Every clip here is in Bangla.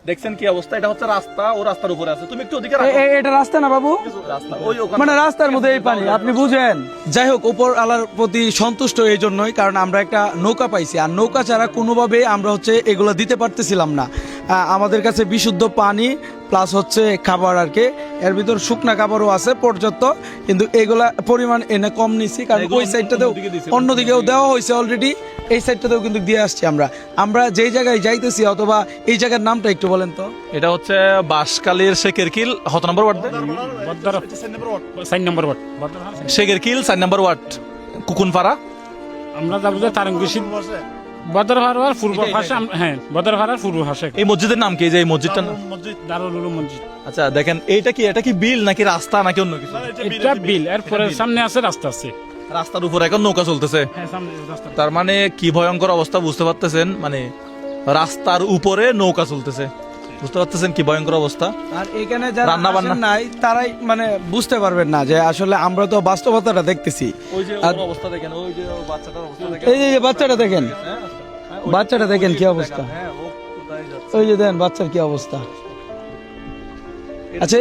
দেখছেন কি অবস্থা, এটা হচ্ছে রাস্তা, ও রাস্তার উপরে আছে, তুমি একটু ওদিকে রাখো। এটা রাস্তা না বাবু, রাস্তা ওই ওখানে মানে রাস্তার মধ্যে এই পানি, আপনি বুঝেন। যাই হোক, উপর আল্লাহর প্রতি সন্তুষ্ট এই জন্যই, কারণ আমরা একটা নৌকা পাইছি, আর নৌকা ছাড়া কোনোভাবে আমরা হচ্ছে এগুলো দিতে পারতেছিলাম না। আমাদের কাছে বিশুদ্ধ পানি প্লাস হচ্ছে খাবার আর কি, এর ভিতর শুকনা খাবারও আছে পর্যাপ্ত, কিন্তু এগুলা পরিমাণ এনে কম নিছি, কারণ ওই সাইডটাতেও অন্যদিকেও দেওয়া হয়েছে অলরেডি, এই সাইডটাতেও কিন্তু দিয়ে আসছি আমরা। আমরা যেই জায়গায় যাইতেছি, অথবা এই জায়গার নামটা একটু বলেন তো। এটা হচ্ছে বাঁশখালীর শেখের কিল, কত নম্বর ওয়ার্ড? 4 নম্বর ওয়ার্ড। শেখের কিল 4 নম্বর ওয়ার্ড, কুকুনপাড়া। আমরা যাবো যে তারঙ্গিশি বদরহারার পূর্ব পাশে, হ্যাঁ বদরহারার পূর্ব পাশে। এই মসজিদের নাম কি, যে এই মসজিদটার নাম? দারুল উলুম মসজিদ। আচ্ছা দেখেন, এটা কি বিল নাকি রাস্তা নাকি অন্য কিছু? এটা বিল, এরপরে সামনে আছে রাস্তা আছে। রাস্তার উপরে এখন নৌকা চলতেছে, হ্যাঁ সামনে রাস্তা। তার মানে কি ভয়ঙ্কর অবস্থা বুঝতে পারতেছেন, মানে রাস্তার উপরে নৌকা চলতেছে, বুঝতে পারতেছেন কি ভয়ঙ্কর অবস্থা। আর এখানে যারা রান্না বান্না আসেন নাই তারাই মানে বুঝতে পারবেন না যে আসলে আমরা তো বাস্তবতাটা দেখতেছি। ওই যে আর- ওর অবস্থা দেখেন, ওই যে বাচ্চাটার অবস্থা দেখেন, এই যে বাচ্চাটা দেখেন, বাচ্চাটা দেখেন কি অবস্থা, হ্যাঁ ও কোথায় যাচ্ছে? ওই যে দেখেন বাচ্চার কি অবস্থা। আচ্ছা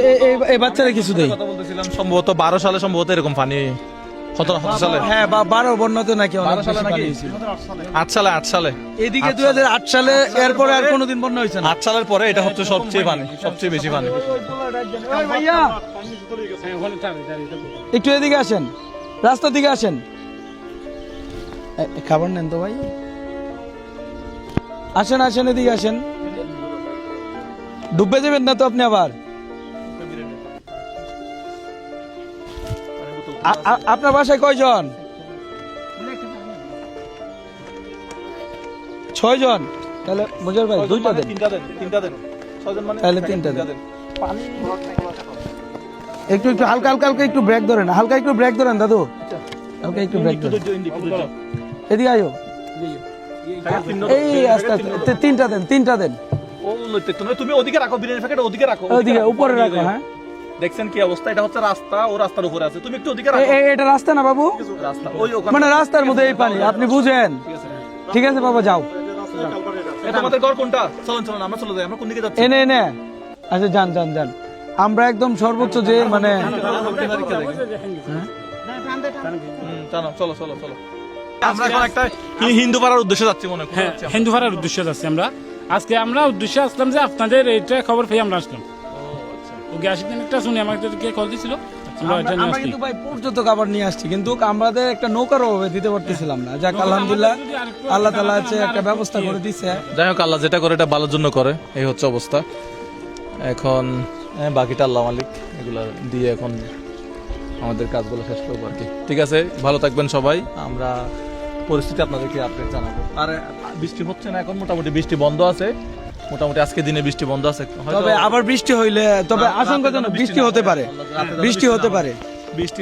এই বাচ্চারা কিছু দেই। কথা বলতেছিলাম, সম্ভবত 12 সালে সম্ভবত এরকম পানি, কত সালে? হ্যাঁ, 12 বন্যাতে নাকি অনেক 12 সালে বেশি নাকি? পানি হয়েছিল। 8 সালে এদিকে 2008 সালে, এরপরে আর কোনোদিন বন্যা হয়েছে না। 8 সালের পরে এটা হচ্ছে সবচেয়ে পানি, সবচেয়ে বেশি পানি। ওই ভাইয়া, হ্যাঁ ওখানে দাঁড়িয়ে। একটু এদিকে আসেন, রাস্তার দিকে আসেন। খাবার নেন তো ভাই, আসেন আসেন, এদিকে আসেন। ডুবে যাবেন না তো আপনি আবার? আপনার বাসায় কয়জন? 6 জন। তাহলে মুজার ভাই দুইটা দেন, তিনটা দেন, 6 জন মানে তাহলে তিনটা দেন। পানি একটু একটু হালকা হালকা হালকা একটু ব্রেক ধরেন, হালকা একটু ব্রেক ধরেন দাদু, হালকা একটু ব্রেক ধরেন। এদিকে আয়ো, এই আস্তে আস্তে, তিনটা দেন। ও লইতে তুমি ওদিকে রাখো, বিরিয়ানি প্যাকেট ওদিকে রাখো, ওদিকে উপরে রাখো। হ্যাঁ, দেখছেন কি অবস্থা, এটা হচ্ছে রাস্তা, ও রাস্তার উপরে আছে, তুমি একটু ওদিকে রাখো। এটা রাস্তা না বাবু, রাস্তা ওই ওখানে, মানে রাস্তার মধ্যে এই পানি, আপনি বুঝেন। ঠিক আছে বাবা, যাও। এই তোমাদের ঘর কোনটা? চলুন চলুন আমরা চলে যাই, আমরা কোন দিকে যাচ্ছি? এনে এনে, আচ্ছা যান যান যান, আমরা একদম সর্বোচ্চ যে মানে চলো চলো চলো চলো, আমরা এখন একটা হিন্দু পাড়ার উদ্দেশ্যে যাচ্ছি মনে হয়। হ্যাঁ হিন্দু ভাড়ার উদ্দেশ্যে যাচ্ছি আমরা আজকে। আমরা উদ্দেশ্যে আসলাম যে আপনাদের এইটা খবর পেয়ে আমরা আসলাম। ও গ্যাস একটা শুনে আমাকে কল দিছিল, আমরা এটা নিয়ে আমরা আসছি। কিন্তু ভাই পর্যন্ত খাবার নিয়ে আসছি, কিন্তু আমাদের একটা নৌকার অভাবে দিতে পারতেছিলাম না। যাক আলহামদুলিল্লাহ, আল্লাহ তাআলা আছে একটা ব্যবস্থা করে দিচ্ছে। যাই হোক, আল্লাহ যেটা করে এটা ভালোর জন্য করে, এই হচ্ছে অবস্থা। এখন বাকিটা আল্লাহ মালিক, এগুলা দিয়ে এখন আমাদের কাজগুলো শেষ করবো আর কি। ঠিক আছে, ভালো থাকবেন সবাই, আমরা পরিস্থিতি আপনাদেরকে আপডেট জানাবো। আর বৃষ্টি হচ্ছে না এখন, মোটামুটি বৃষ্টি বন্ধ আছে, মোটামুটি আজকে দিনে বৃষ্টি বন্ধ আছে। তবে আবার বৃষ্টি হইলে, তবে আশঙ্কাজনক বৃষ্টি হতে পারে, বৃষ্টি হতে পারে। বৃষ্টি